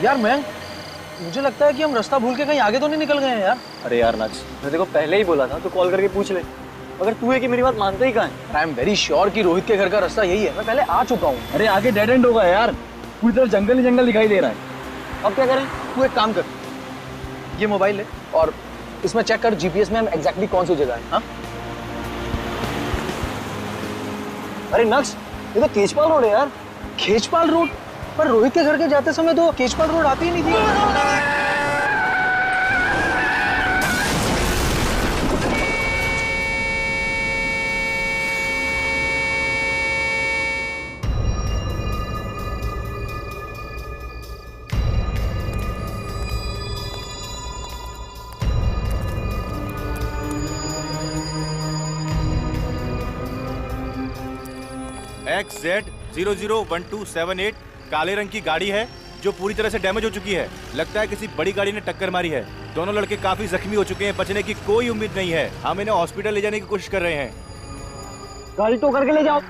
यार मैं मुझे लगता है कि हम रास्ता भूल के कहीं आगे तो नहीं निकल गए हैं यार। अरे यार नक्स, मैं तेरे को पहले ही बोला था तो कॉल करके पूछ ले। अगर तू है कि मेरी बात मानता ही कहाँ है? आई एम वेरी श्योर कि रोहित के घर का रास्ता यही है, मैं पहले आ चुका हूँ। अरे आगे डेड एंड होगा यार, पूरी तरफ जंगल ही जंगल दिखाई दे रहा है। अब क्या करें? तू एक काम कर, ये मोबाइल ले और इसमें चेक कर जीपीएस में हम एग्जैक्टली कौन सी जगह है। हाँ अरे नक्स, ये तो केजपाल रोड है यार। केजपाल रोड? पर रोहित के घर के जाते समय तो केजपाल रोड आती ही नहीं थी। XZ001278 काले रंग की गाड़ी है जो पूरी तरह से डैमेज हो चुकी है। लगता है किसी बड़ी गाड़ी ने टक्कर मारी है। दोनों लड़के काफी जख्मी हो चुके हैं, बचने की कोई उम्मीद नहीं है। हम इन्हें हॉस्पिटल ले जाने की कोशिश कर रहे हैं। गाड़ी तो करके ले जाओ।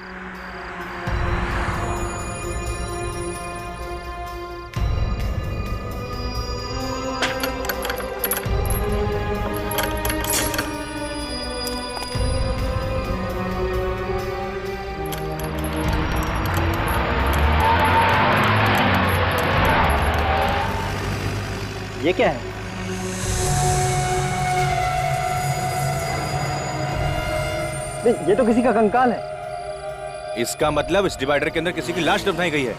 ये क्या है? नहीं, ये तो किसी का कंकाल है। इसका मतलब इस डिवाइडर के अंदर किसी की लाश दफनाई गई है।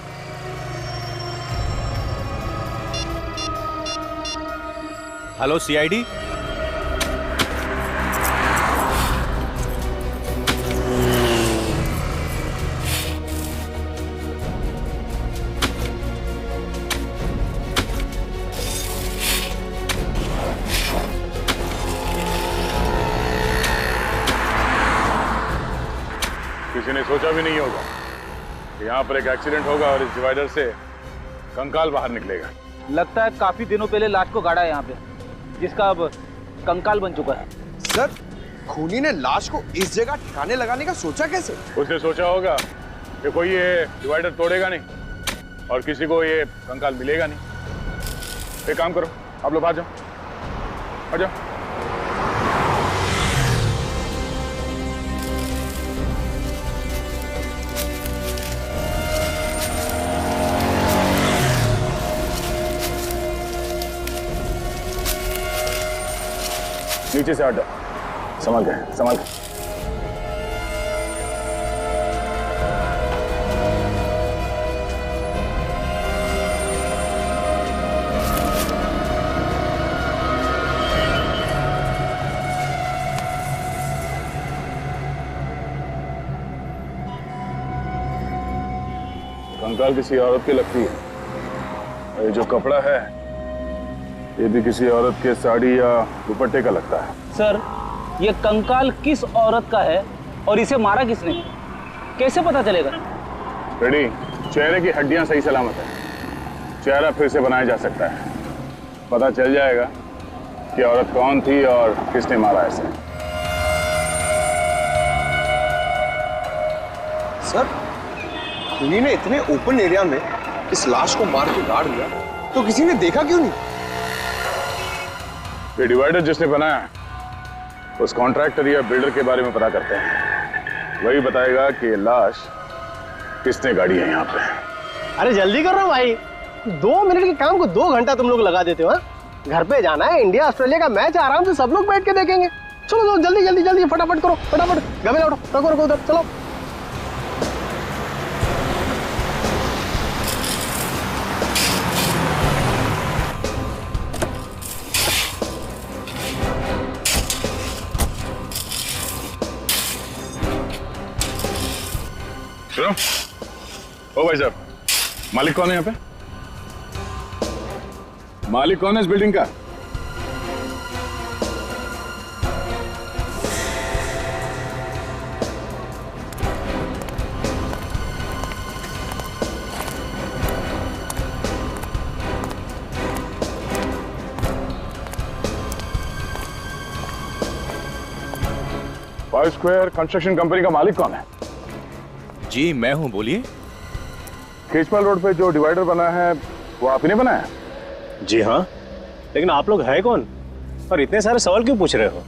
हेलो सीआईडी, किसी ने सोचा भी नहीं होगा कि यहाँ पर एक एक्सीडेंट होगा और इस डिवाइडर से कंकाल बाहर निकलेगा। लगता है काफी दिनों पहले लाश को गाड़ा है यहाँ पे, जिसका अब कंकाल बन चुका है। सर, खूनी ने लाश को इस जगह ठिकाने लगाने का सोचा कैसे? उसने सोचा होगा कि कोई ये डिवाइडर तोड़ेगा नहीं और किसी को ये कंकाल मिलेगा नहीं। एक काम करो, आप लोग बाहर जाओ, आ जाओ। नीचे से हट जाओ, संभाल के, संभाल के। कंकाल किसी औरत की लगती है। और ये जो कपड़ा है ये भी किसी औरत के साड़ी या दुपट्टे का लगता है। सर, ये कंकाल किस औरत का है और इसे मारा किसने, कैसे पता चलेगा? रेडी, चेहरे की हड्डियां सही सलामत है, चेहरा फिर से बनाया जा सकता है। पता चल जाएगा कि औरत कौन थी और किसने मारा इसे। सर, खूनी ने इतने ओपन एरिया में इस लाश को मार के गाड़ दिया तो किसी ने देखा क्यों नहीं? ये डिवाइडर जिसने बनाया है उस कॉन्ट्रैक्टर या बिल्डर के बारे में पता करते हैं। वही बताएगा कि ये लाश किसने गाड़ी है यहाँ पे। अरे जल्दी करो भाई, 2 मिनट के काम को 2 घंटा तुम लोग लगा देते हो। हाँ, घर पे जाना है, इंडिया ऑस्ट्रेलिया का मैच आराम से सब लोग बैठ के देखेंगे। चलो जल्दी जल्दी जल्दी फटाफट करो, फटाफट गमे उठो, रखो रखो उधर, चलो। सुनो, ओ भाई साहब, मालिक कौन है यहाँ पे? मालिक कौन है इस बिल्डिंग का? फाइव स्क्वायर कंस्ट्रक्शन कंपनी का मालिक कौन है? जी मैं हूं, बोलिए। केजपाल रोड पे जो डिवाइडर बना है वो आप ही ने बनाया? जी हाँ, लेकिन आप लोग है कौन और इतने सारे सवाल क्यों पूछ रहे हो?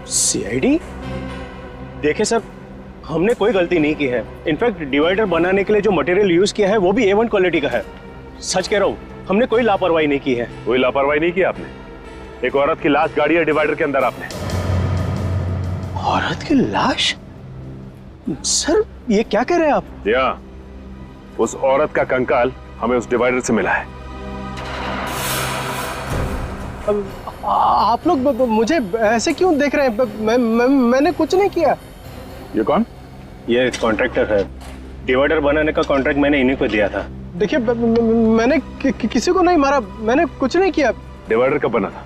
सीआईडी? देखिए सर, हमने कोई गलती नहीं की है। इनफैक्ट डिवाइडर बनाने के लिए जो मटेरियल यूज किया है वो भी A1 क्वालिटी का है। सच कह रहा हूँ, हमने कोई लापरवाही नहीं की है। कोई लापरवाही नहीं की आपने? एक औरत की लाश गाड़ी है डिवाइडर के अंदर आपने। औरत की लाश? सर ये क्या कह रहे हैं आप? या उस औरत का कंकाल हमें उस डिवाइडर से मिला है। आप लोग मुझे ऐसे क्यों देख रहे हैं? मैंने कुछ नहीं किया। ये कौन? ये कॉन्ट्रैक्टर है। डिवाइडर बनाने का कॉन्ट्रैक्ट मैंने इन्हीं को दिया था। देखिए मैंने किसी को नहीं मारा, मैंने कुछ नहीं किया। डिवाइडर कब बना था?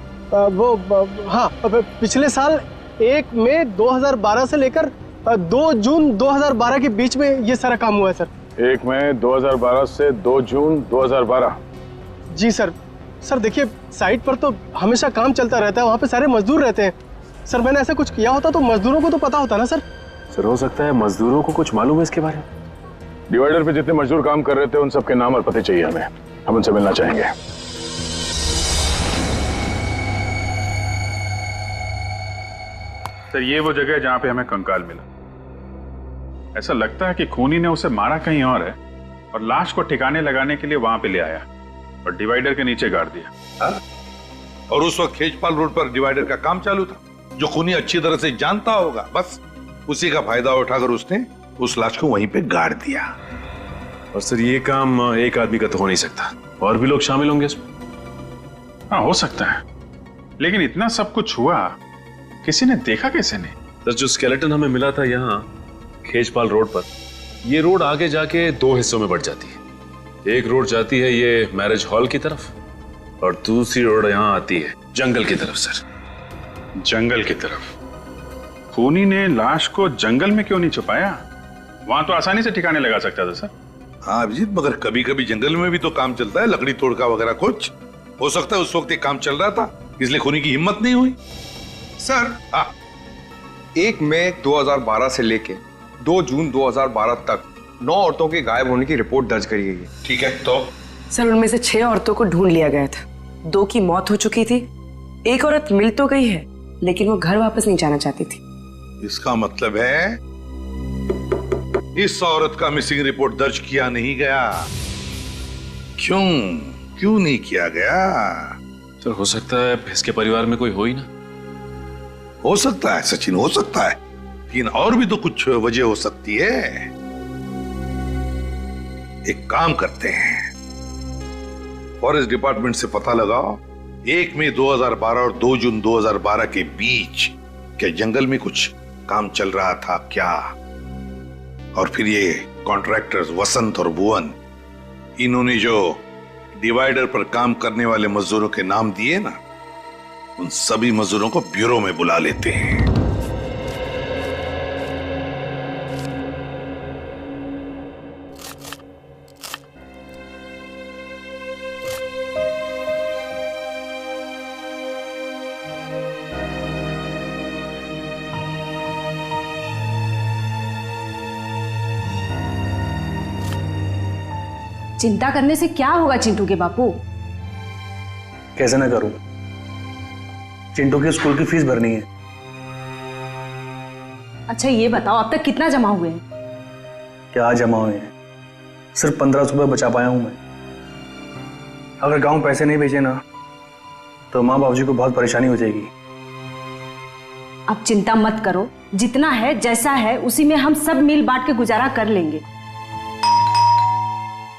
हाँ, पिछले साल 1 मई 2012 से लेकर 2 जून 2012 के बीच में ये सारा काम हुआ है सर। 1 मई 2012 से 2 जून 2012? जी सर। सर देखिए, साइट पर तो हमेशा काम चलता रहता है, वहाँ पे सारे मजदूर रहते हैं। सर मैंने ऐसा कुछ किया होता तो मजदूरों को तो पता होता ना सर। सर हो सकता है मजदूरों को कुछ मालूम है इसके बारे में। डिवाइडर पे जितने मजदूर काम कर रहे थे उन सबके नाम और पते चाहिए हमें, हम उनसे मिलना चाहेंगे। सर ये वो जगह है जहां पे हमें कंकाल मिला। ऐसा लगता है कि खूनी ने उसे मारा कहीं और है और लाश को ठिकाने लगाने के लिए वहां पे ले आया और डिवाइडर के नीचे गाड़ दिया। हाँ? और उस वक्त खेजपाल रोड पर डिवाइडर का काम चालू था, जो खूनी अच्छी तरह से जानता होगा। बस उसी का फायदा उठाकर उसने उस लाश को वहीं पे गाड़ दिया। और सर ये काम एक आदमी का तो हो नहीं सकता, और भी लोग शामिल होंगे इसमें। हाँ हो सकता है, लेकिन इतना सब कुछ हुआ, किसी ने देखा कैसे नहीं? सर जो स्केलेटन हमें मिला था यहाँ खेजपाल रोड पर, ये रोड आगे जाके 2 हिस्सों में बढ़ जाती है। एक रोड जाती है ये मैरिज हॉल की तरफ और दूसरी रोड यहाँ आती है जंगल की तरफ। सर जंगल की तरफ? खूनी ने लाश को जंगल में क्यों नहीं छुपाया? वहां तो आसानी से ठिकाने लगा सकता था सर। हाँ अभिजीत, मगर कभी कभी जंगल में भी तो काम चलता है, लकड़ी तोड़का वगैरह कुछ। हो सकता है उस वक्त एक काम चल रहा था, इसलिए खूनी की हिम्मत नहीं हुई। सर 1 मई 2012 से लेके 2 जून 2012 तक 9 औरतों के गायब होने की रिपोर्ट दर्ज करी गई है। ठीक है, तो सर उनमें से 6 औरतों को ढूंढ लिया गया था। 2 की मौत हो चुकी थी, एक औरत मिल तो गई है लेकिन वो घर वापस नहीं जाना चाहती थी। इसका मतलब है इस औरत का मिसिंग रिपोर्ट दर्ज किया नहीं गया। क्यों नहीं किया गया? सर हो सकता है इसके परिवार में कोई हो ही ना। हो सकता है सचिन, हो सकता है, लेकिन और भी तो कुछ वजह हो सकती है। एक काम करते हैं, फॉरेस्ट डिपार्टमेंट से पता लगाओ 1 मई 2012 और 2 जून 2012 के बीच क्या जंगल में कुछ काम चल रहा था क्या? और फिर ये कॉन्ट्रैक्टर्स वसंत और भुवन, इन्होंने जो डिवाइडर पर काम करने वाले मजदूरों के नाम दिए ना, उन सभी मजदूरों को ब्यूरो में बुला लेते हैं। चिंता करने से क्या होगा चिंटू के बापू? कैसे ना करूं, चिंटू की स्कूल की फीस भरनी है। अच्छा ये बताओ अब तक कितना जमा हुए हैं? क्या जमा हुए हैं? सिर्फ 1500 रुपये बचा पाया हूं मैं। अगर गांव पैसे नहीं भेजे ना तो माँ बाबूजी को बहुत परेशानी हो जाएगी। अब चिंता मत करो, जितना है जैसा है उसी में हम सब मिल बांट के गुजारा कर लेंगे।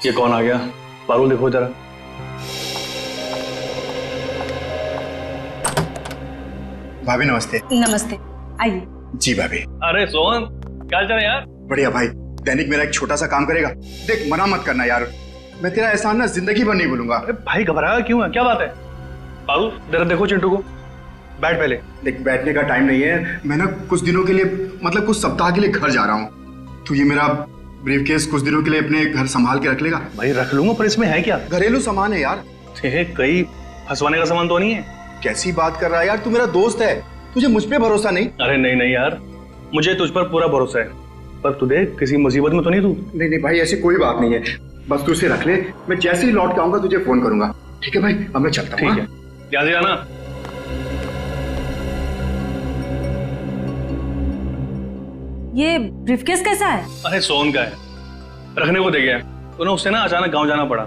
ये कौन आ गया? पारुल देखो जरा। भाभी नमस्ते। नमस्ते, आइए। जी भाभी। अरे सोहन, क्या चल रहा है यार? बढ़िया भाई, दैनिक मेरा एक छोटा सा काम करेगा। देख मना मत करना यार, मैं तेरा एहसान ना जिंदगी भर नहीं भूलूंगा। अरे भाई घबराया क्यों है? क्या बात है? पारुल जरा देखो चिंटू को। बैठ पहले। देख बैठने का टाइम नहीं है, मैं ना कुछ दिनों के लिए, मतलब कुछ सप्ताह के लिए घर जा रहा हूँ। तो ये मेरा ब्रीफकेस कुछ दिनों के लिए अपने घर संभाल के रख लेगा? भाई रख लूंगा, पर इसमें है क्या? घरेलू सामान है यार। कहीं फंसवाने का सामान तो नहीं है? कैसी बात कर रहा है यार, तू मेरा दोस्त है, तुझे मुझ पे भरोसा नहीं? अरे नहीं यार, मुझे तुझ पर पूरा भरोसा है, पर तुझे किसी मुसीबत में तो नहीं तू? नहीं भाई, ऐसी कोई बात नहीं है। बस तू इसे रख ले, मैं जैसे ही लौट के आऊंगा तुझे फोन करूंगा। ठीक है भाई, अब मैं चलता हूँ। ठीक है, याद आना। ये ब्रीफकेस कैसा है? अरे सोन का है, रखने को दे गया। तो ना उससे ना अचानक गांव जाना पड़ा,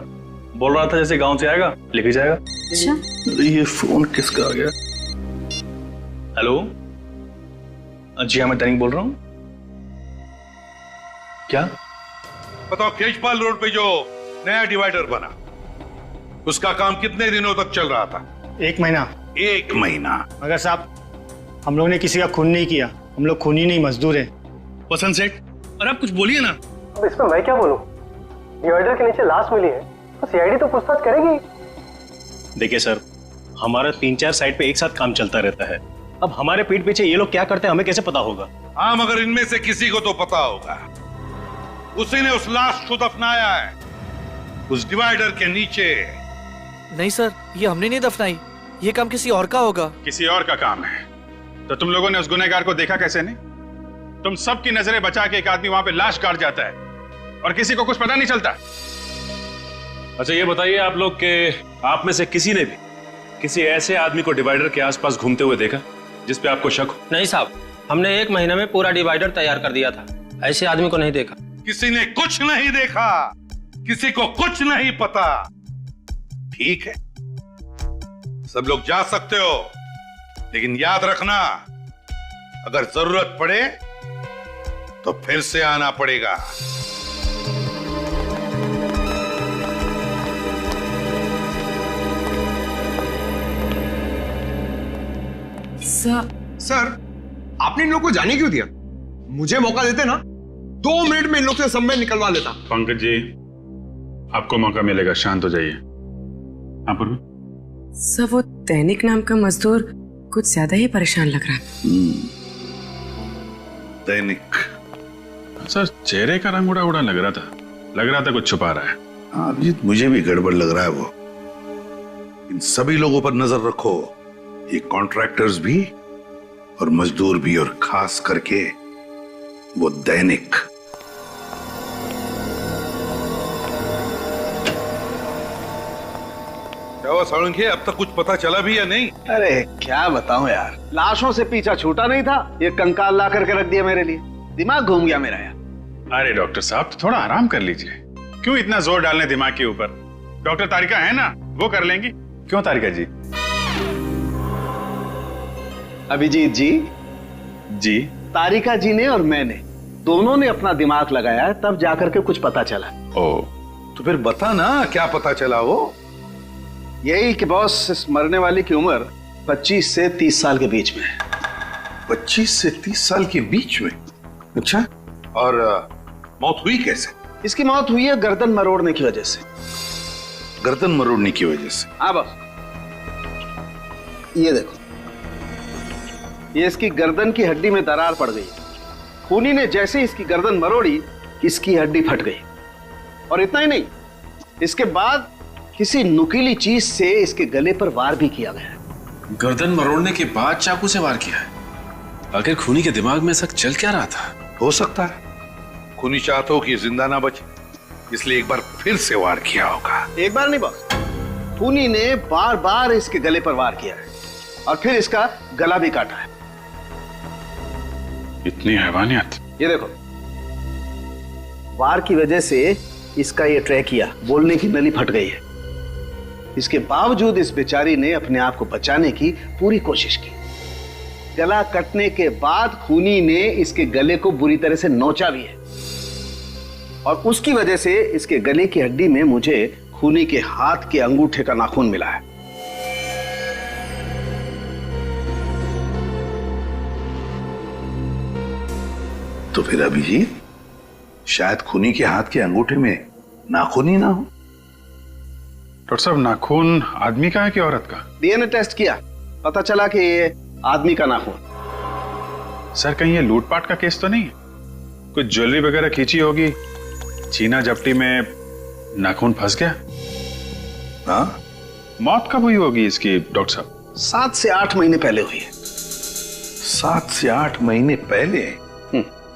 बोल रहा था जैसे गांव से आएगा लेके जाएगा। अच्छा, ये फोन किसका आ गया? हेलो, जी हाँ मैं दैनिक बोल रहा हूँ। क्या? बताओ, केशपाल रोड पे जो नया डिवाइडर बना उसका काम कितने दिनों तक चल रहा था? 1 महीना। 1 महीना? मगर साहब, हम लोग ने किसी का खून नहीं किया, हम लोग खूनी नहीं मजदूर हैं। वसंत सेठ, अरे आप कुछ बोलिए ना। अब इसमें मैं क्या बोलूं? डिवाइडर के नीचे लाश मिली है, तो सीआईडी तो पूछताछ करेगी। देखिए सर, हमारा 3-4 साइट पे एक साथ काम चलता रहता है। अब हमारे पीठ पीछे ये लोग क्या करते हैं हमें कैसे पता होगा? हाँ, मगर इनमें से किसी को तो पता होगा। उसी ने उस लाश को दफनाया है उस डिवाइडर के नीचे। नहीं सर, ये हमने नहीं दफनाई, ये काम किसी और का होगा। किसी और का काम है तो तुम लोगों ने उस गुनहगार को देखा कैसे नहीं? तुम सबकी नजरें बचा के एक आदमी वहां पे लाश गाड़ जाता है और किसी को कुछ पता नहीं चलता। अच्छा ये बताइए आप लोग के आप में से किसी ने भी किसी ऐसे आदमी को डिवाइडर के आसपास घूमते हुए देखा जिस पे आपको शक हो? नहीं साहब, हमने 1 महीने में पूरा डिवाइडर तैयार कर दिया था, ऐसे आदमी को नहीं देखा। किसी ने कुछ नहीं देखा, किसी को कुछ नहीं पता। ठीक है, सब लोग जा सकते हो, लेकिन याद रखना अगर जरूरत पड़े तो फिर से आना पड़ेगा। सर, आपने इन लोगों को जाने क्यों दिया? मुझे मौका देते ना, 2 मिनट में इन लोग से सब मैं निकलवा लेता। पंकज जी, आपको मौका मिलेगा, शांत हो जाइए। हाँ पूर्वी। सर, वो दैनिक नाम का मजदूर कुछ ज्यादा ही परेशान लग रहा है। दैनिक? सर, चेहरे का रंग उड़ा उड़ा लग रहा था कुछ छुपा रहा है। हाँ अभिजीत, मुझे भी गड़बड़ लग रहा है वो। इन सभी लोगों पर नजर रखो, ये कॉन्ट्रैक्टर्स भी और मजदूर भी, और खास करके वो दैनिक। क्या हुआ साळुंखे, अब तक कुछ पता चला भी या नहीं? अरे क्या बताऊं यार, लाशों से पीछा छूटा नहीं था, ये कंकाल ला करके रख दिया मेरे लिए। दिमाग घूम गया मेरा यार। अरे डॉक्टर साहब, तो थोड़ा आराम कर लीजिए, क्यों इतना जोर डालने दिमाग के ऊपर? डॉक्टर तारिका है ना, वो कर लेंगी। क्यों तारिका जी? अभिजीत जी, जी तारिका जी ने और मैंने दोनों ने अपना दिमाग लगाया, तब जाकर के कुछ पता चला। ओ, तो फिर बता ना क्या पता चला? वो यही कि बॉस, इस मरने वाली की उम्र 25 से 30 साल के बीच में है। 25 से 30 साल के बीच में? अच्छा, और मौत हुई कैसे? इसकी मौत हुई है गर्दन मरोड़ने की वजह से। गर्दन मरोड़ने की वजह से? हाँ बॉस, ये देखो, ये इसकी गर्दन की हड्डी में दरार पड़ गई। खूनी ने जैसे इसकी गर्दन मरोड़ी, इसकी हड्डी फट गई। और इतना ही नहीं, इसके बाद किसी नुकीली चीज से इसके गले पर वार भी किया गया। गर्दन मरोड़ने के बाद चाकू से वार किया है? आखिर खूनी के दिमाग में ऐसा चल क्या रहा था? हो सकता है खूनी चाहता हो कि जिंदा ना बचे, इसलिए एक बार फिर से वार किया होगा। एक बार नहीं बॉस, खूनी ने बार बार इसके गले पर वार किया है और फिर इसका गला भी काटा है। इतनी हैवानियत! ये देखो, वार की वजह से इसका ये ट्रैकिया, बोलने की नली फट गई है। इसके बावजूद इस बेचारी ने अपने आप को बचाने की पूरी कोशिश की। गला कटने के बाद खूनी ने इसके गले को बुरी तरह से नोचा भी है, और उसकी वजह से इसके गले की हड्डी में मुझे खूनी के हाथ के अंगूठे का नाखून मिला है। तो फिर अभिजीत, शायद खूनी के हाथ के अंगूठे में नाखून ही ना हो। डॉक्टर साहब, नाखून आदमी का है कि औरत का? डीएनए टेस्ट किया, पता चला कि ये आदमी का नाखून। सर, कहीं ये लूटपाट का केस तो नहीं? कुछ ज्वेलरी वगैरह खींची होगी, छीना झपटी में नाखून फंस गया। हाँ? मौत कब हुई होगी इसकी डॉक्टर साहब? 7 से 8 महीने पहले हुई है। 7 से 8 महीने पहले?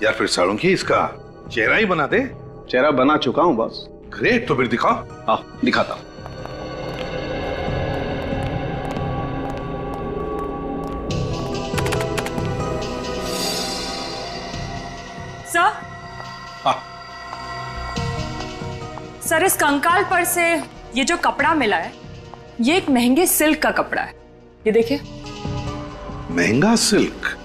यार फिर साळुंखे, इसका चेहरा ही बना दे। चेहरा बना चुका हूं बॉस। ग्रेट, तो फिर दिखा। हाँ दिखाता हूं। सर, सर इस कंकाल पर से ये जो कपड़ा मिला है ये एक महंगे सिल्क का कपड़ा है। ये देखिए। महंगा सिल्क?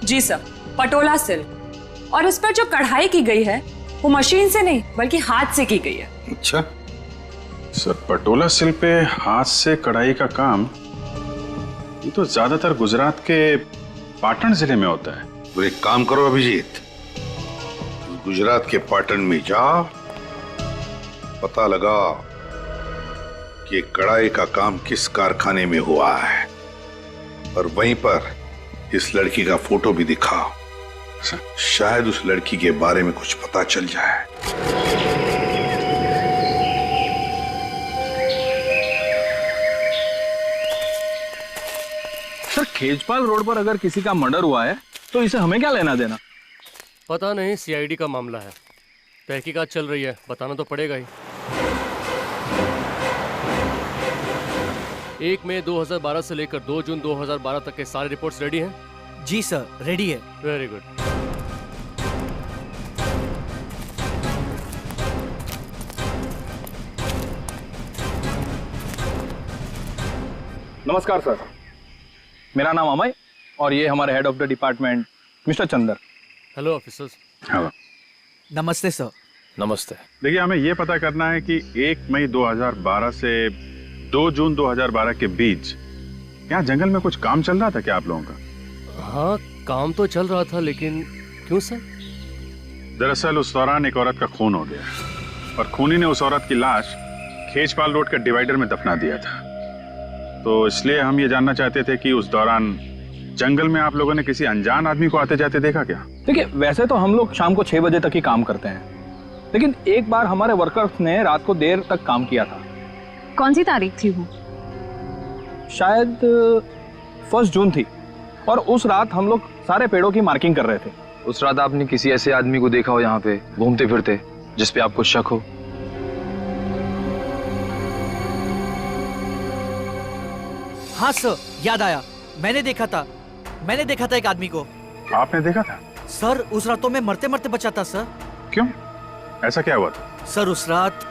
जी सर, पटोला सिल्क। और इस पर जो कढ़ाई की गई है वो मशीन से नहीं बल्कि हाथ से की गई है। अच्छा सर, पटोला सिल्क पे हाथ से कढ़ाई का काम ये तो ज्यादातर गुजरात के पाटन जिले में होता है। तो एक काम करो अभिजीत, गुजरात के पाटन में जा, पता लगा कि कढ़ाई का काम किस कारखाने में हुआ है और वहीं पर इस लड़की का फोटो भी दिखा। शायद उस लड़की के बारे में कुछ पता चल जाए। सर खेजपाल रोड पर अगर किसी का मर्डर हुआ है तो इसे हमें क्या लेना देना? पता नहीं, सीआईडी का मामला है, तहकीकात चल रही है, बताना तो पड़ेगा ही। 1 मई 2012 से लेकर 2 जून 2012 तक के सारे रिपोर्ट्स रेडी हैं? जी सर, रेडी है। Very good. नमस्कार सर, मेरा नाम अमय और ये हमारे head of the department mister Chander. Hello officers. Hello. नमस्ते सर। नमस्ते। देखिए, हमें यह पता करना है कि 1 मई 2012 से 2 जून 2012 के बीच यहाँ जंगल में कुछ काम चल रहा था क्या आप लोगों का? हाँ, काम तो चल रहा था, लेकिन क्यों सर? दरअसल उस दौरान एक औरत का खून हो गया और खूनी ने उस औरत की लाश खेजपाल रोड के डिवाइडर में दफना दिया था। तो इसलिए हम ये जानना चाहते थे कि उस दौरान जंगल में आप लोगों ने किसी अनजान आदमी को आते जाते देखा क्या? देखिए, वैसे तो हम लोग शाम को 6 बजे तक ही काम करते हैं, लेकिन एक बार हमारे वर्कर्स ने रात को देर तक काम किया था। कौन सी तारीख थी वो? शायद 1 जून थी और उस रात हम लोग सारे पेड़ों की मार्किंग कर रहे थे। उस रात आपने किसी ऐसे आदमी को देखा हो यहाँ पे घूमते फिरते जिस पे आपको शक हो? हाँ सर, याद आया, मैंने देखा था एक आदमी को। आपने देखा था? सर उस रात तो मैं मरते मरते बचा था सर। क्यों, ऐसा क्या हुआ था? सर उस रात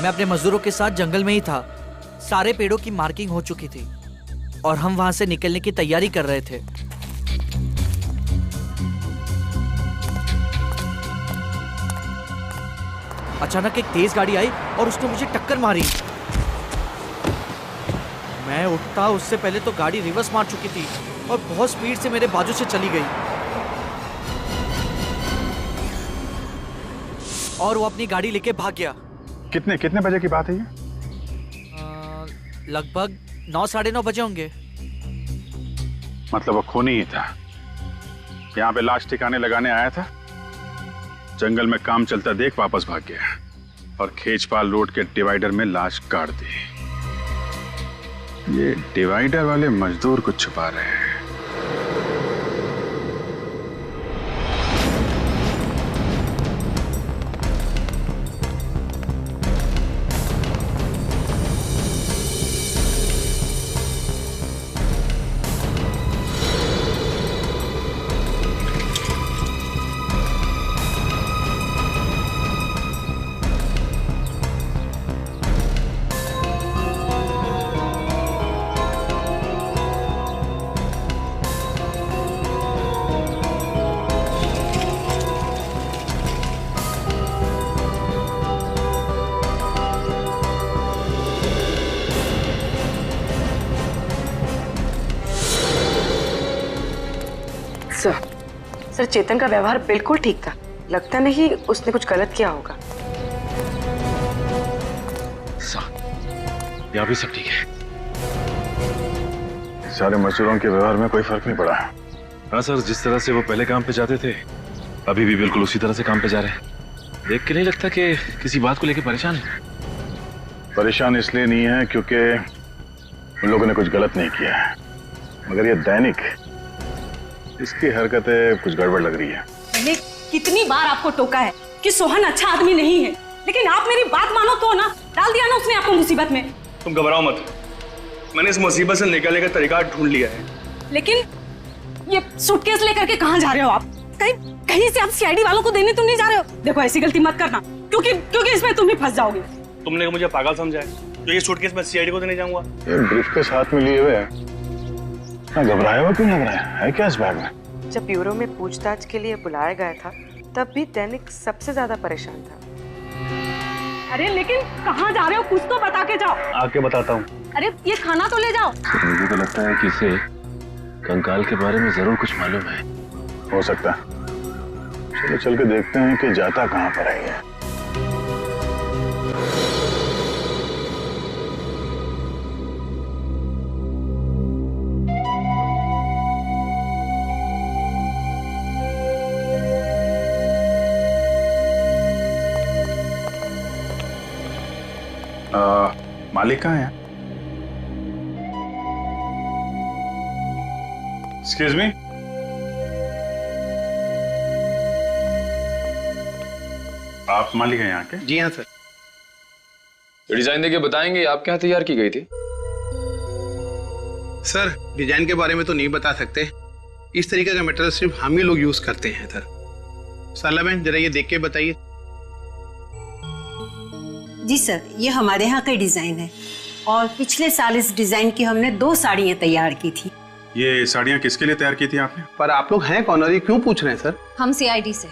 मैं अपने मजदूरों के साथ जंगल में ही था, सारे पेड़ों की मार्किंग हो चुकी थी और हम वहां से निकलने की तैयारी कर रहे थे। अचानक एक तेज गाड़ी आई और उसने मुझे टक्कर मारी। मैं उठता उससे पहले तो गाड़ी रिवर्स मार चुकी थी और बहुत स्पीड से मेरे बाजू से चली गई और वो अपनी गाड़ी लेके भाग गया। कितने बजे की बात है ये? लगभग 9 साढ़े 9 बजे होंगे। मतलब वो खूनी ही था, यहाँ पे लाश ठिकाने लगाने आया था, जंगल में काम चलता देख वापस भाग गया और खेजपाल रोड के डिवाइडर में लाश गाड़ दी। ये डिवाइडर वाले मजदूर को छुपा रहे हैं। सर चेतन का व्यवहार बिल्कुल ठीक था, लगता नहीं उसने कुछ गलत किया होगा। यहाँ भी सब ठीक है। सारे मजदूरों के व्यवहार में कोई फर्क नहीं पड़ा। हाँ सर, जिस तरह से वो पहले काम पे जाते थे अभी भी बिल्कुल उसी तरह से काम पे जा रहे हैं। देख के नहीं लगता कि किसी बात को लेकर परेशान है। परेशान इसलिए नहीं है क्योंकि उन लोगों ने कुछ गलत नहीं किया है, मगर ये दैनिक इसकी हरकतें कुछ गड़बड़ लग रही है। मैंने कितनी बार आपको टोका है कि सोहन अच्छा आदमी नहीं है, लेकिन आप मेरी बात मानो तो ना, डाल दिया ना उसने आपको मुसीबत में। तुम घबराओ मत, मैंने इस मुसीबत से निकलने का तरीका ढूंढ लिया है। लेकिन ये सूटकेस लेकर के कहाँ जा रहे हो आप? कहीं से आप सीआईडी वालों को देने तो नहीं जा रहे हो? देखो ऐसी गलती मत करना, क्योंकि इसमें तुम भी फंस जाओगे। तुमने मुझे पागल समझा है? तो ये सूटकेस मैं सीआईडी को देने जाऊंगा? ये ब्रीफकेस हाथ में लिए हुए हैं, घबराया हुआ क्यों लग रहा है क्या इस बैग में? जब ब्यूरो में पूछताछ के लिए बुलाया गया था तब भी दैनिक सबसे ज्यादा परेशान था। अरे लेकिन कहाँ जा रहे हो? कुछ तो बता के जाओ। आके बताता हूँ। अरे ये खाना तो ले जाओ। मुझे तो लगता है कि इसे कंकाल के बारे में जरूर कुछ मालूम है। हो सकता है, चलो चल के देखते हैं कि जाता कहाँ पर है ये। मालिक कहाँ है? एक्सक्यूज मी, आप मालिक हैं यहाँ के? जी हाँ सर। डिजाइन देके बताएंगे आपके यहाँ तैयार की गई थी? सर डिजाइन के बारे में तो नहीं बता सकते, इस तरीके का मटेरियल सिर्फ हम ही लोग यूज करते हैं सर। सरला बहन जरा ये देख के बताइए। जी सर, ये हमारे यहाँ का डिजाइन है और पिछले साल इस डिजाइन की हमने 2 साड़ियाँ तैयार की थी। ये साड़ियाँ किसके लिए तैयार की थी आपने? पर आप लोग हैं कौन और ये क्यों पूछ रहे हैं सर? हम सीआईडी से।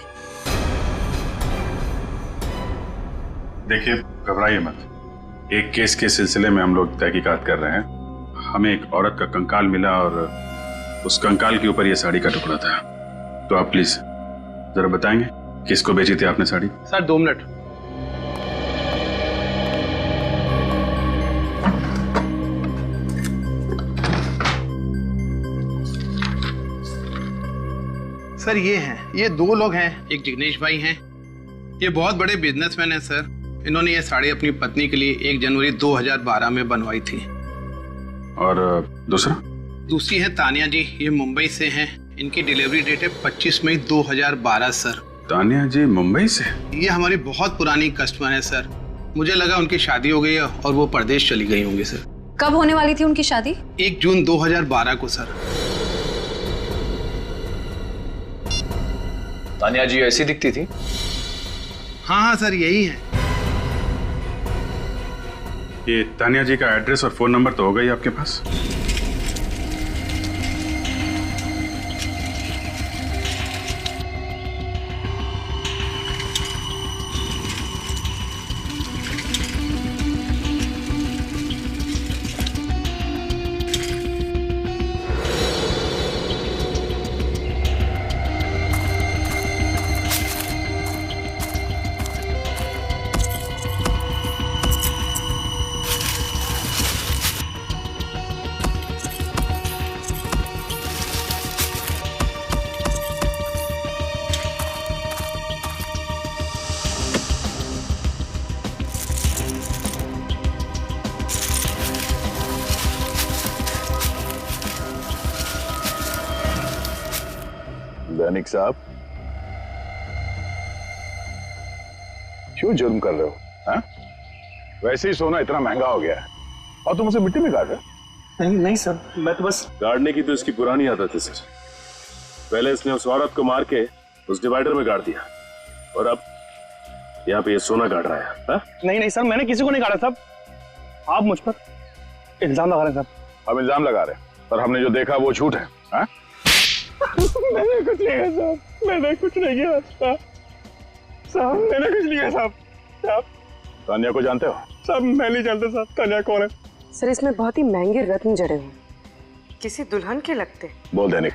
देखिए घबराइए मत, एक केस के सिलसिले में हम लोग तहकीकात कर रहे हैं। हमें एक औरत का कंकाल मिला और उस कंकाल के ऊपर ये साड़ी का टुकड़ा था। तो आप प्लीज जरा बताएंगे किसको बेची थी आपने साड़ी? Sir 2 minute. सर ये 2 लोग हैं, एक जिग्नेश भाई हैं, ये बहुत बड़े बिजनेसमैन हैं सर। इन्होंने ये साड़ी अपनी पत्नी के लिए 1 जनवरी 2012 में बनवाई थी। और दूसरी है तानिया जी, ये मुंबई से हैं। इनकी डिलीवरी डेट है 25 मई 2012 सर। तानिया जी मुंबई से? ये हमारी बहुत पुरानी कस्टमर है सर। मुझे लगा उनकी शादी हो गई है और वो परदेश चली गई होंगी सर। कब होने वाली थी उनकी शादी? 1 जून 2012 को सर। तानिया जी ऐसी दिखती थी? हाँ सर यही है। ये तानिया जी का एड्रेस और फोन नंबर तो होगा ही आपके पास? दैनिक साहब क्यों जुर्म कर रहे हो? हा? वैसे ही सोना इतना महंगा हो गया है और तुम उसे मिट्टी में गाड़ रहे हो। नहीं सर, मैं तो बस गाड़ने की तो इसकी पुरानी आदत है सर। पहले इसने उस औरत को मार के उस डिवाइडर में गाड़ दिया और अब यहाँ पे ये सोना गाड़ रहा है। हा? नहीं सर, मैंने किसी को नहीं गाड़ा साहब। आप मुझ पर इल्जाम लगा रहे हैं साहब। हम इल्जाम लगा रहे हैं पर हमने जो देखा वो झूठ है। हा? मैंने कुछ नहीं किया साहब, मैंने कुछ नहीं किया साहब, मैंने कुछ नहीं किया साहब। तानिया को जानते हो? साहब मैं नहीं जानता साहब तानिया कौन है। सर इसमें बहुत ही महंगे रत्न जड़े हुए, किसी दुल्हन के लगते। बोल दैनिक,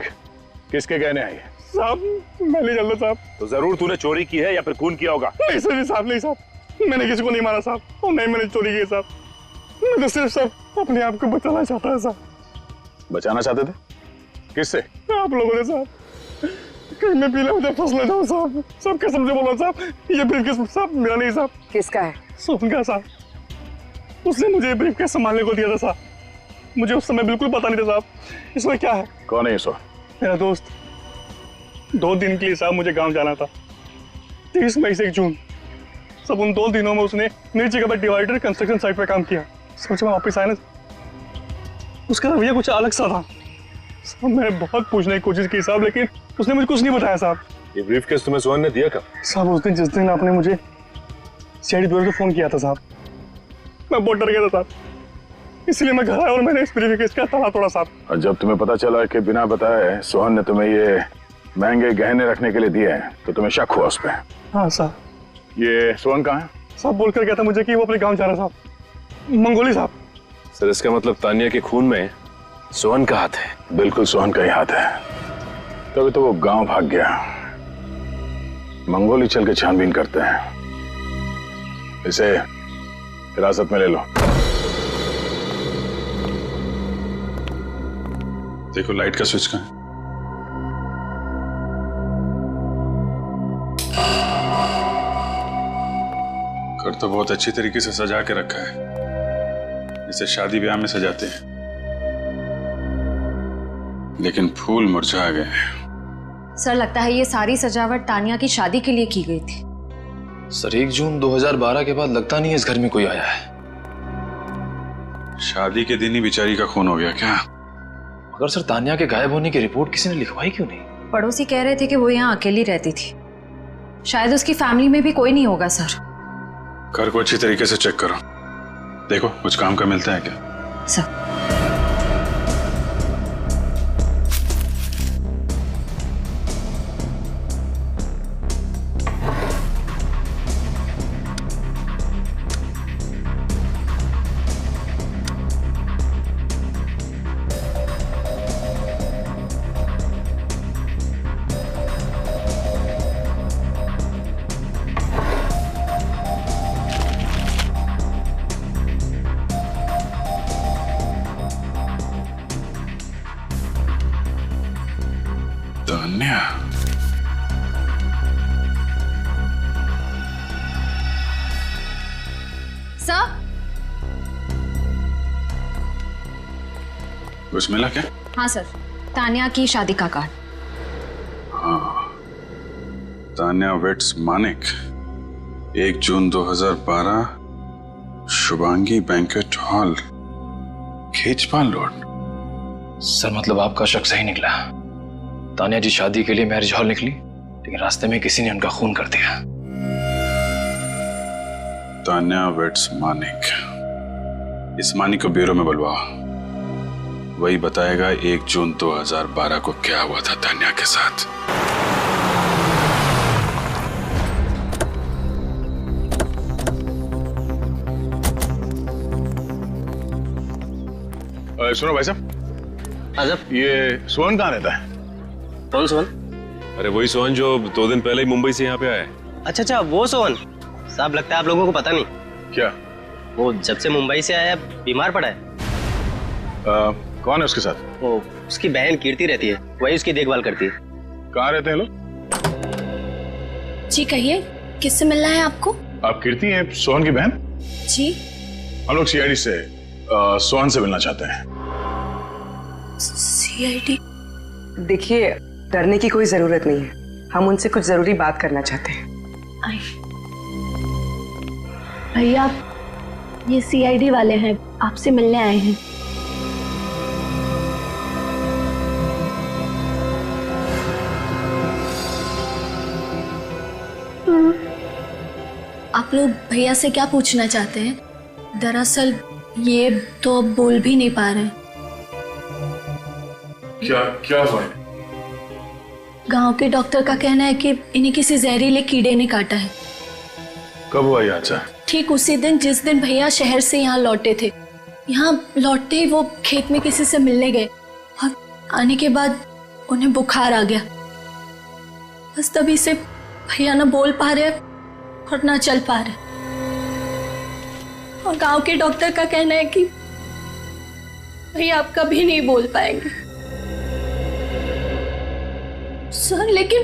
किसके गहने हैं ये? साहब मैं नहीं जानता साहब। तो जरूर तूने चोरी की है या फिर खून किया होगा। नहीं सर, नहीं साहब, मैंने किसी को नहीं मारा साहब और नहीं मैंने चोरी की साहब। मैं तो सिर्फ साहब अपने आप को बचाना चाहता है साहब। बचाना चाहते थे? किससे? आप लोगों ने साहब। कहीं मैं पीला मुझे फंस न जाऊं साहब। सब कसम से बोल रहा साहब, ये ब्रीफकेस साहब मेरा नहीं साहब। किसका है? सोहन का साहब। उसने मुझे ब्रीफकेस संभालने को दिया था साहब। मुझे उस समय बिल्कुल पता नहीं था साहब इसमें क्या है। कौन है ये सोहन? मेरा दोस्त। 2 दिन के लिए साहब मुझे गांव जाना था। 30 मई से 1 जून सब उन 2 दिनों में उसने मेरी जगह पर डिवाइडर कंस्ट्रक्शन साइट पे काम किया। सोच में वापस आया ना, उसका रवैया कुछ अलग सा था साहब। मैंने बहुत पूछने की कोशिश की साहब, लेकिन उसने मुझे कुछ नहीं बताया साहब। ये ब्रीफकेस तुम्हें सोहन ने दिया कब? साहब उस दिन जिस दिन आपने मुझे सीआईडी ब्यूरो से फोन किया था साहब, मैं बहुत डर गया था साहब, इसलिए मैं घर आया और मैंने इस ब्रीफकेस का ताला तोड़ा साहब। और जब तुम्हें पता चला कि बिना बताए सोहन ने तुम्हें ये महंगे गहने रखने के लिए दिए हैं तो तुम्हें शक हुआ उस पर? हाँ साहब। ये सोहन कहाँ है? साहब बोल कर गया था मुझे कि वो अपने गांव जा रहा साहब, मंगोली साहब। सर इसका मतलब तानिया के खून में सोहन का हाथ है? बिल्कुल सोहन का ही हाथ है, तभी तो वो गांव भाग गया। मंगोली चल के छानबीन करते हैं, इसे हिरासत में ले लो। देखो लाइट का स्विच कहाँ है? घर तो बहुत अच्छी तरीके से सजा के रखा है, जैसे शादी ब्याह में सजाते हैं, लेकिन फूल मुरझा गए। सर लगता है ये सारी सजावट तानिया की शादी के लिए की गई थी। सर 1 जून 2012 के बाद लगता नहीं है इस घर में कोई आया है। शादी के दिन ही बेचारी का खून हो गया क्या? मगर सर तानिया के गायब होने की रिपोर्ट किसी ने लिखवाई क्यों नहीं? पड़ोसी कह रहे थे कि वो यहाँ अकेली रहती थी, शायद उसकी फैमिली में भी कोई नहीं होगा सर। घर को अच्छी तरीके से चेक करो, देखो कुछ काम का मिलता है क्या? सर तान्या, सर कुछ मिला क्या? हाँ सर, तानिया की शादी का कार्ड। हाँ, Tanya weds Manik, 1 June 2012, Shubhangi banquet hall, Khechpal road. Sir मतलब आपका शक सही निकला, तानिया जी शादी के लिए मैरिज हॉल निकली, लेकिन रास्ते में किसी ने उनका खून कर दिया। तान्या वेट्स मानिक, इस मानिक को ब्यूरो में बुलवाओ, वही बताएगा 1 जून 2012 को क्या हुआ था तान्या के साथ। सुनो भाई साहब, ये सोहन कहाँ रहता है? कौन सोहन? अरे वही सोहन जो 2 दिन पहले ही मुंबई से यहाँ पे आया है। अच्छा अच्छा, वो सोहन साहब। लगता है आप लोगों को पता नहीं। क्या? वो जब से मुंबई से आया बीमार पड़ा है। कौन है उसके साथ? वो उसकी बहन कीर्ति रहती है, वही उसकी देखभाल करती है। कहाँ रहते हैं लोग? जी कहिए, किससे मिलना है आपको? आप कीर्ति हैं सोहन की बहन? जी हम लोग सीआईडी से सोहन से मिलना चाहते हैं। सीआईडी? देखिए डरने की कोई जरूरत नहीं है, हम उनसे कुछ जरूरी बात करना चाहते हैं। भैया ये सीआईडी वाले हैं, आपसे मिलने आए हैं। आप लोग भैया से क्या पूछना चाहते हैं? दरअसल ये तो अब बोल भी नहीं पा रहे। क्या हुआ? गांव के डॉक्टर का कहना है कि इन्हें किसी जहरीले कीड़े ने काटा है। कब हुआ ये हादसा? ठीक उसी दिन जिस दिन भैया शहर से यहाँ लौटे थे। यहाँ लौटते ही वो खेत में किसी से मिलने गए और आने के बाद उन्हें बुखार आ गया। बस तभी से भैया ना बोल पा रहे और ना चल पा रहे। और गांव के डॉक्टर का कहना है कि भैया आप कभी नहीं बोल पाएंगे। सर लेकिन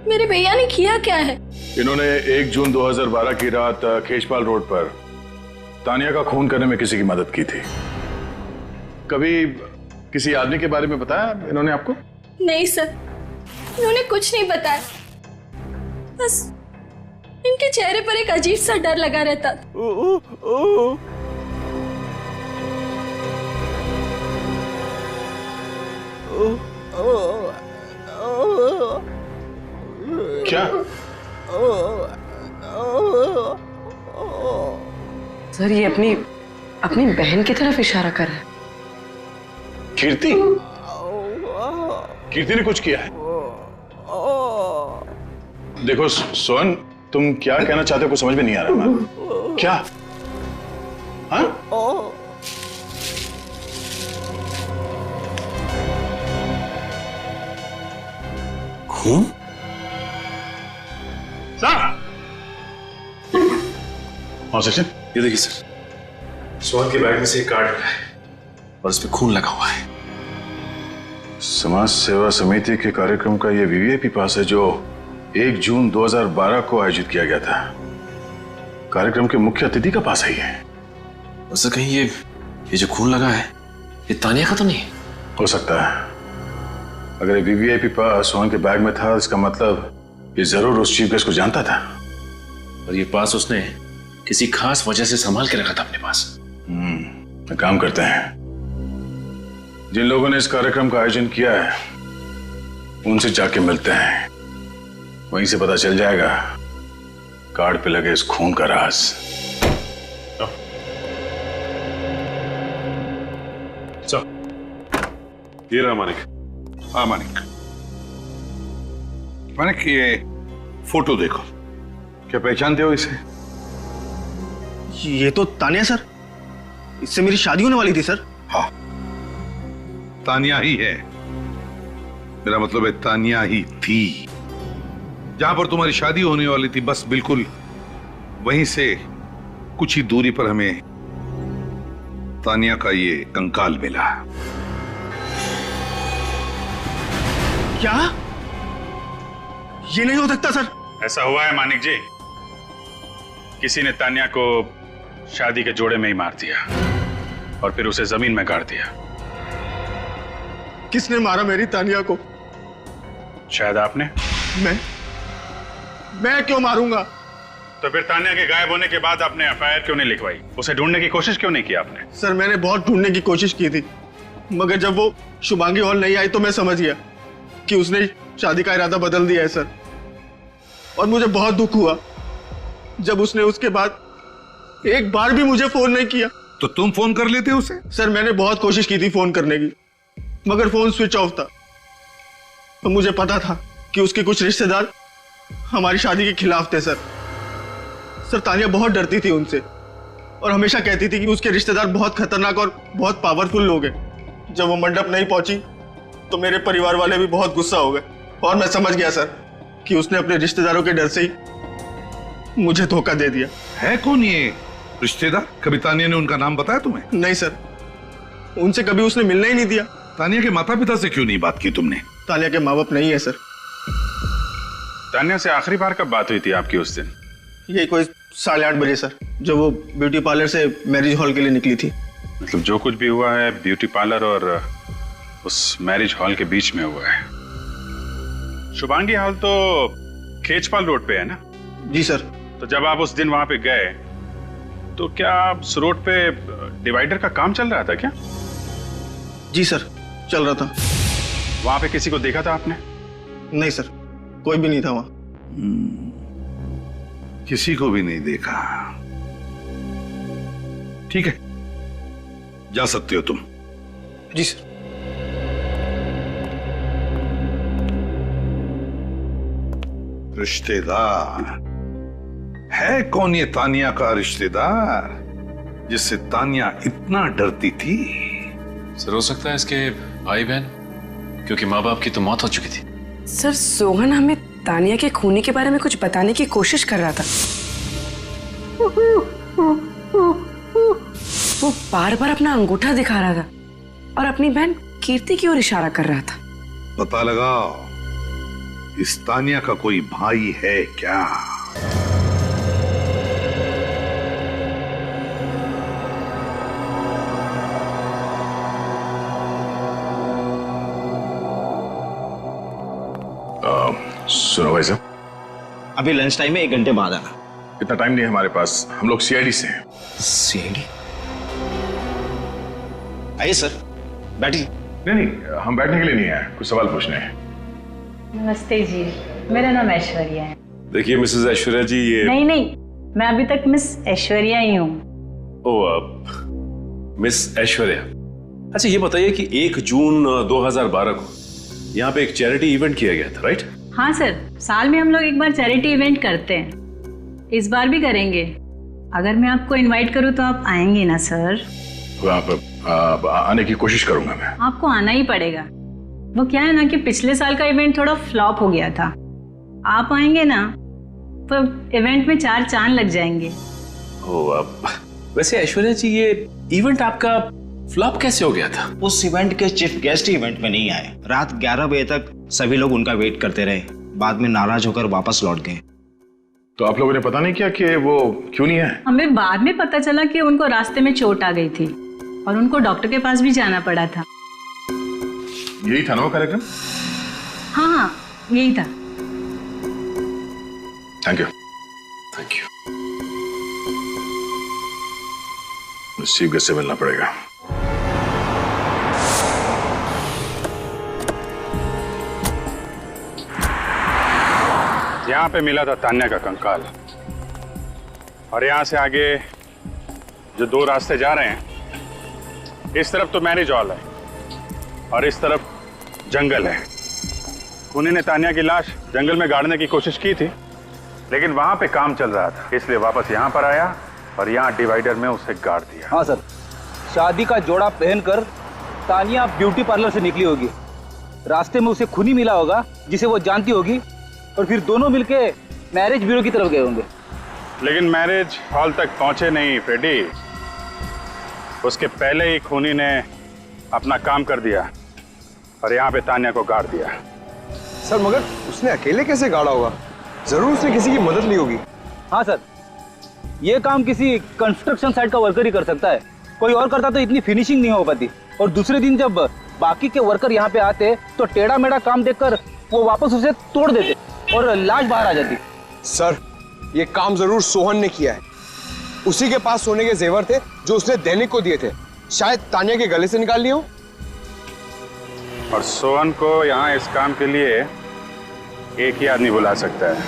मेरे भैया ने किया क्या है? इन्होंने 1 जून 2012 की रात खेचपाल रोड पर तानिया का खून करने में किसी की मदद की थी। कभी किसी आदमी के बारे में बताया इन्होंने आपको? नहीं सर, इन्होंने कुछ नहीं बताया। बस इनके चेहरे पर एक अजीब सा डर लगा रहता था। क्या? सर ये अपनी अपनी बहन की तरफ इशारा कर रहा है। कीर्ति? कीर्ति ने कुछ किया है? देखो सोहन, तुम क्या कहना चाहते हो कुछ समझ में नहीं आ रहा है। क्या? हाँ? खून? हाँ सचिन, ये देखिए सर, सोहन के बैग में से एक कार्ड मिला है और उस पर खून लगा हुआ है। समाज सेवा समिति के कार्यक्रम का ये वीवीआईपी पास है जो 1 जून 2012 को आयोजित किया गया था। कार्यक्रम के मुख्य अतिथि का पास है ये। उससे कहीं ये जो खून लगा है ये तानिया का तो नहीं? हो सकता है। अगर ये वीवीआईपी पास सोहन के बैग में था, इसका मतलब ये जरूर उस चीफ गेस्ट को जानता था। और ये पास उसने किसी खास वजह से संभाल के रखा था अपने पास। एक काम करते हैं, जिन लोगों ने इस कार्यक्रम का आयोजन किया है उनसे जाके मिलते हैं, वहीं से पता चल जाएगा कार्ड पे लगे इस खून का राज। ये रहा मानिक। हाँ मानिक, मानिक ये फोटो देखो, क्या पहचानते हो इसे? ये तो तानिया सर, इससे मेरी शादी होने वाली थी सर। हाँ, तानिया ही है। मेरा मतलब है तानिया ही थी। जहां पर तुम्हारी शादी होने वाली थी, बस बिल्कुल वहीं से कुछ ही दूरी पर हमें तानिया का ये कंकाल मिला। क्या? ये नहीं हो सकता सर। ऐसा हुआ है मानिक जी, किसी ने तानिया को शादी के जोड़े में ही मार दिया और फिर उसे जमीन में गाड़ दिया। किसने मारा मेरी तानिया को? शायद आपने। मैं क्यों मारूंगा? तो फिर तानिया के गायब होने के बाद आपने एफआईआर क्यों नहीं लिखवाई? उसे ढूंढने की कोशिश क्यों नहीं की आपने? सर मैंने बहुत ढूंढने की कोशिश की थी, मगर जब वो शुभांगी हॉल नहीं आई तो मैं समझ गया कि उसने शादी का इरादा बदल दिया है सर। और मुझे बहुत दुख हुआ जब उसने उसके बाद एक बार भी मुझे फोन नहीं किया। तो तुम फोन कर लेते उसे? सर मैंने बहुत कोशिश की थी फोन करने की, मगर फोन स्विच ऑफ था। तो मुझे पता था कि उसके कुछ रिश्तेदार हमारी शादी के खिलाफ थे सर तानिया बहुत डरती थी उनसे और हमेशा कहती थी कि उसके रिश्तेदार बहुत खतरनाक और बहुत पावरफुल लोग हैं। जब वो मंडप नहीं पहुंची तो मेरे परिवार वाले भी बहुत गुस्सा हो गए और मैं समझ गया सर कि उसने अपने रिश्तेदारों के डर से ही मुझे धोखा दे दिया। है कौन ये रिश्तेदार? कभी तानिया ने उनका नाम बताया तुम्हें? नहीं सर, उनसे कभी उसने मिलने ही नहीं दिया। तानिया के माता पिता से क्यों नहीं बात की तुमने? तानिया के माँ बाप नहीं है सर। तानिया से आखिरी बार कब बात हुई थी आपकी उस दिन? ये कोई 8:30 बजे सर, जब वो ब्यूटी पार्लर से मैरिज हॉल के लिए निकली थी। मतलब जो कुछ भी हुआ है ब्यूटी पार्लर और उस मैरिज हॉल के बीच में हुआ है। शुभांगी हॉल तो खेचपाल रोड पे है ना? जी सर। तो जब आप उस दिन वहां पे गए तो क्या उस रोड पे डिवाइडर का काम चल रहा था क्या? जी सर, चल रहा था। वहां पे किसी को देखा था आपने? नहीं सर, कोई भी नहीं था वहां। किसी को भी नहीं देखा। ठीक है, जा सकते हो तुम। जी सर। रिश्तेदार है कौन ये तानिया का रिश्तेदार जिससे तानिया इतना डरती थी? सर हो सकता है इसके भाई बहन, क्योंकि माँ बाप की तो मौत हो चुकी थी। सर सोहन हमें तानिया के खूनी के बारे में कुछ बताने की कोशिश कर रहा था। वो बार बार अपना अंगूठा दिखा रहा था और अपनी बहन कीर्ति की ओर इशारा कर रहा था। पता लगाओ इस तानिया का कोई भाई है क्या? सुनो भाई साहब, अभी लंच टाइम में 1 घंटे बाद आना। इतना टाइम नहीं है हमारे पास, हम लोग सीआईडी से हैं। सीआईडी? आइए सर, बैठिए। नहीं, हम बैठने के लिए नहीं आए, कुछ सवाल पूछने हैं। नमस्ते जी, मेरा नाम ऐश्वर्या है। देखिए मिसेस ऐश्वर्या जी, ये नहीं, मैं अभी तक मिस ऐश्वर्या ही हूँ। ओ, आप मिस ऐश्वर्या। अच्छा ये बताइए कि 1 जून 2012 को यहाँ पे एक चैरिटी इवेंट किया गया था, राइट? हाँ सर, साल में हम लोग एक बार चैरिटी इवेंट करते हैं, इस बार भी करेंगे। अगर मैं आपको इनवाइट करूँ तो आप आएंगे ना सर? आप आने की कोशिश करूंगा मैं। आपको आना ही पड़ेगा। वो क्या है ना कि पिछले साल का इवेंट थोड़ा फ्लॉप हो गया था, आप आएंगे ना तो इवेंट में 4 चांद लग जाएंगे। ओ, आप वैसे ऐश्वर्या जी, ये इवेंट आपका फ्लॉप कैसे हो गया था? उस इवेंट के चीफ गेस्ट इवेंट में नहीं आए। रात 11 बजे तक सभी लोग उनका वेट करते रहे, बाद में नाराज होकर वापस लौट गए। तो आप लोगों ने पता नहीं किया कि वो क्यों नहीं आए? हमें बाद में पता चला कि उनको रास्ते में चोट आ गई थी और उनको डॉक्टर के पास भी जाना पड़ा था। यही था ना वो कार्यक्रम? हाँ, यही था। Thank you. चीफ गेस्ट से मिलना पड़ेगा। यहाँ पे मिला था तान्या का कंकाल, और यहाँ से आगे जो 2 रास्ते जा रहे हैं, इस तरफ तो मैरिज हॉल है और इस तरफ जंगल है। खूनी ने तान्या की लाश जंगल में गाड़ने की कोशिश की थी, लेकिन वहां पे काम चल रहा था, इसलिए वापस यहाँ पर आया और यहाँ डिवाइडर में उसे गाड़ दिया। हाँ सर, शादी का जोड़ा पहनकर तानिया ब्यूटी पार्लर से निकली होगी। रास्ते में उसे खूनी मिला होगा जिसे वो जानती होगी, और फिर दोनों मिलके मैरिज ब्यूरो की तरफ गए होंगे। लेकिन मैरिज हॉल तक पहुंचे नहीं फ्रेडी, उसके पहले ही खूनी ने अपना काम कर दिया और यहाँ पे तान्या को गाड़ दिया। सर मगर उसने अकेले कैसे गाड़ा होगा? जरूर उसने किसी की मदद ली होगी। हाँ सर, ये काम किसी कंस्ट्रक्शन साइट का वर्कर ही कर सकता है, कोई और करता तो इतनी फिनिशिंग नहीं हो पाती। और दूसरे दिन जब बाकी के वर्कर यहाँ पे आते तो टेढ़ा मेढ़ा काम देखकर वो वापस उसे तोड़ देते और लाश बाहर आ जाती। सर ये काम जरूर सोहन ने किया है। उसी के पास सोने के जेवर थे जो उसने दैनिक को दिए थे, शायद तान्या के गले से निकाल लिए हो। और सोहन को यहाँ इस काम के लिए एक ही आदमी बुला सकता है।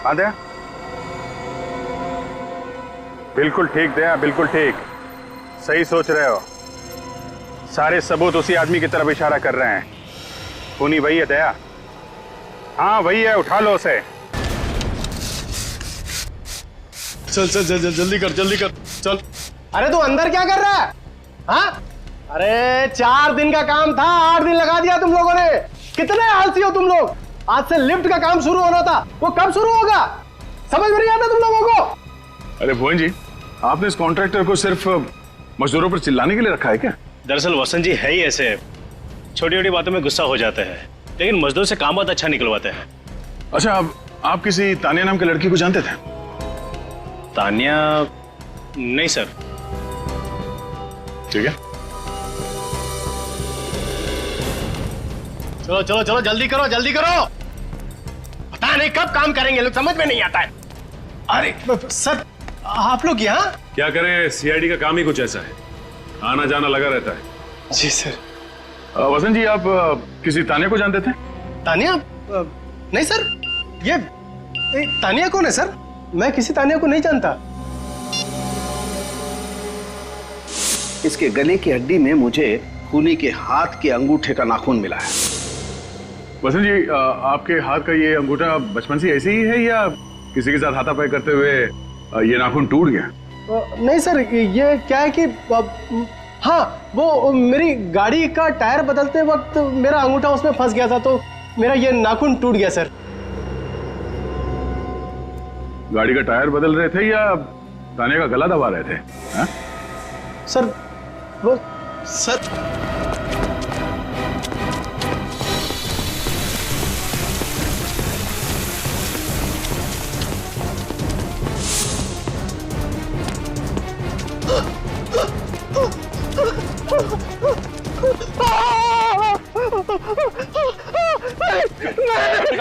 हाँ दया, बिल्कुल ठीक दया, बिल्कुल ठीक, सही सोच रहे हो। सारे सबूत उसी आदमी की तरफ इशारा कर रहे हैं। खूनी वही है दया, हाँ वही है, उठा लो उसे। चल चल चल जल्दी कर चल। अरे तू अंदर क्या कर रहा है? हाँ, अरे 4 दिन का काम था, 8 दिन लगा दिया तुम लोगों ने। कितने आलसी हो तुम लोग। आज से लिफ्ट का काम शुरू होना था, वो कब शुरू होगा? समझ में नहीं आता तुम लोगों को? अरे भुवन जी, आपने इस कॉन्ट्रैक्टर को सिर्फ मजदूरों पर चिल्लाने के लिए रखा है क्या? दरअसल वसंत जी है ही ऐसे, छोटी छोटी बातों में गुस्सा हो जाते हैं, लेकिन मजदूर से काम बहुत अच्छा निकलवाते हैं। अच्छा, आप किसी तान्या नाम के लड़की को जानते थे? तान्या? नहीं सर। ठीक है, चलो चलो चलो जल्दी करो जल्दी करो। पता नहीं कब काम करेंगे लोग, समझ में नहीं आता है। अरे सर, आप लोग यहाँ? क्या करें, सीआईडी का काम ही कुछ ऐसा है, आना जाना लगा रहता है। जी सर। वसंत जी, आप किसी तान्या को जानते थे? तान्या? नहीं सर, ये तान्या कौन है सर? मैं किसी तान्या को नहीं जानता। इसके गले की हड्डी में मुझे खूनी के हाथ के अंगूठे का नाखून मिला है। वसंत जी, आपके हाथ का ये अंगूठा बचपन से ऐसे ही है या किसी के साथ हाथापाई करते हुए ये नाखून टूट गया? नहीं सर, ये क्या है कि हाँ, वो मेरी गाड़ी का टायर बदलते वक्त मेरा अंगूठा उसमें फंस गया था, तो मेरा ये नाखून टूट गया सर। गाड़ी का टायर बदल रहे थे या तान्या का गला दबा रहे थे? हा? सर वो सर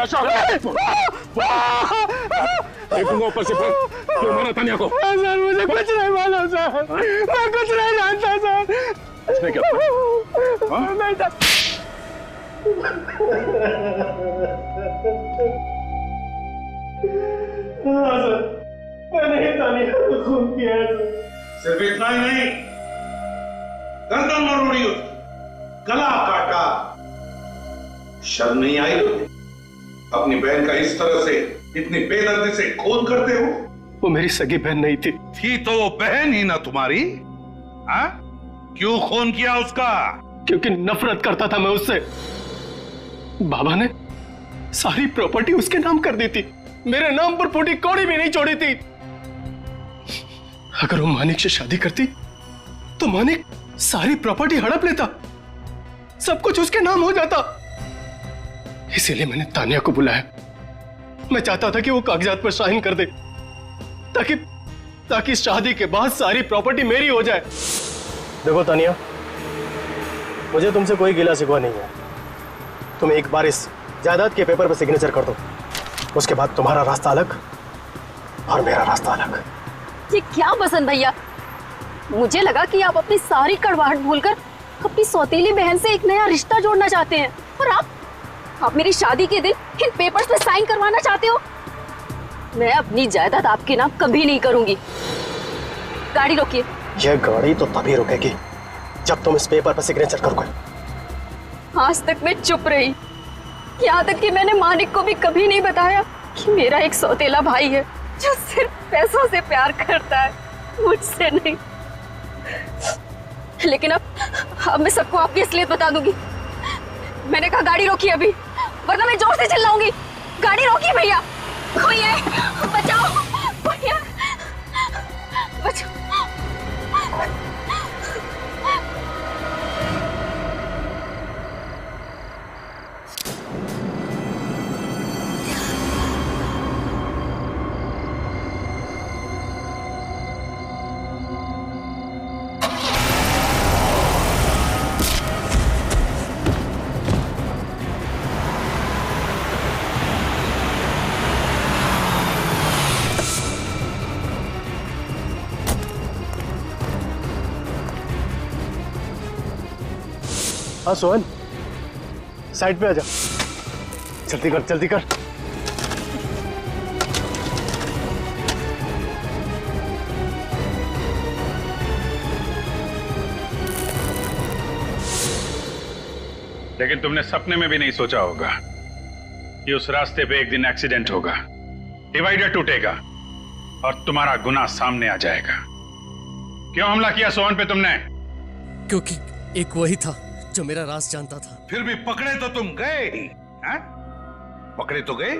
जाएगा शौर्य। देखूंगा ऊपर से फोन, क्यों मारा तानिया को? सर मुझे कुछ नहीं मालूम सर, मैं कुछ नहीं जानता सर। कुछ नहीं क्या? नहीं सर। हाँ सर, मैंने ही तानिया को खून किया है सर। सिर्फ इतना ही नहीं, गर्दन मरोड़ी उसकी, गला काटा। शर्म नहीं आई अपनी बहन का इस तरह से इतनी बेदर्दी से खून करते हो? वो मेरी सगी बहन नहीं थी तो वो बहन ही ना तुम्हारी। हाँ? क्यों खून किया उसका? क्योंकि नफरत करता था मैं उससे। बाबा ने सारी प्रॉपर्टी उसके नाम कर दी थी, मेरे नाम पर फूटी कौड़ी भी नहीं छोड़ी थी। अगर वो मानिक से शादी करती तो मानिक सारी प्रॉपर्टी हड़प लेता, सब कुछ उसके नाम हो जाता। इसीलिए मैंने तानिया को बुलाया। मैं चाहता था कि वो कागजात पर साइन कर दे, ताकि शादी के बाद सारी प्रॉपर्टी मेरी हो जाए। देखो तानिया, मुझे तुमसे कोई गिला शिकवा नहीं है। तुम एक बार इस जायदाद के पेपर पर सिग्नेचर कर दो, उसके बाद तुम्हारा रास्ता अलग और मेरा रास्ता अलग। ये क्या बसंत भैया, मुझे लगा कि आप अपनी सारी कड़वाहट भूलकर अपनी सौतेली बहन से एक नया रिश्ता जोड़ना चाहते हैं, और आप मेरी शादी के दिन इन पेपर्स पे साइन करवाना चाहते हो। मैं अपनी जायदाद आपके नाम कभी नहीं करूंगी। गाड़ी रोकिए। यह गाड़ी तो तभी रुकेगी जब तुम इस पेपर पर सिग्नेचर करोगे। आज तक मैं चुप रही, यहाँ तक कि मैंने मानिक को भी कभी नहीं बताया कि मेरा एक सौतेला भाई है जो सिर्फ पैसों से प्यार करता है, मुझसे नहीं। लेकिन अब मैं सबको आपकी असलियत बता दूंगी। मैंने कहा गाड़ी रोकिए अभी, वरना मैं जोर से चिल्लाऊंगी। गाड़ी रोकिए भैया। कोई है, बचाओ भैया, बचाओ। हाँ सोहन, साइड पे आ जा। जल्दी कर, जल्दी कर। लेकिन तुमने सपने में भी नहीं सोचा होगा कि उस रास्ते पे एक दिन एक्सीडेंट होगा, डिवाइडर टूटेगा और तुम्हारा गुनाह सामने आ जाएगा। क्यों हमला किया सोहन पे तुमने? क्योंकि एक वही था जो मेरा राज जानता था। फिर भी पकड़े तो तुम गए ही, हैं? पकड़े तो गए।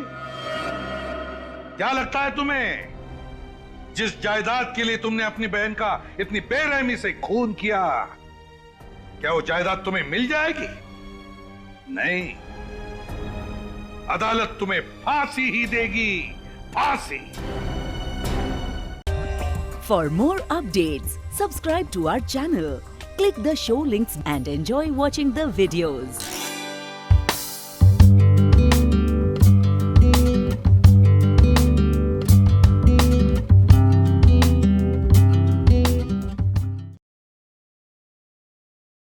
क्या लगता है तुम्हें, जिस जायदाद के लिए तुमने अपनी बहन का इतनी बेरहमी से खून किया, क्या वो जायदाद तुम्हें मिल जाएगी? नहीं, अदालत तुम्हें फांसी ही देगी, फांसी। For more updates, subscribe to our channel, click the show links and enjoy watching the videos.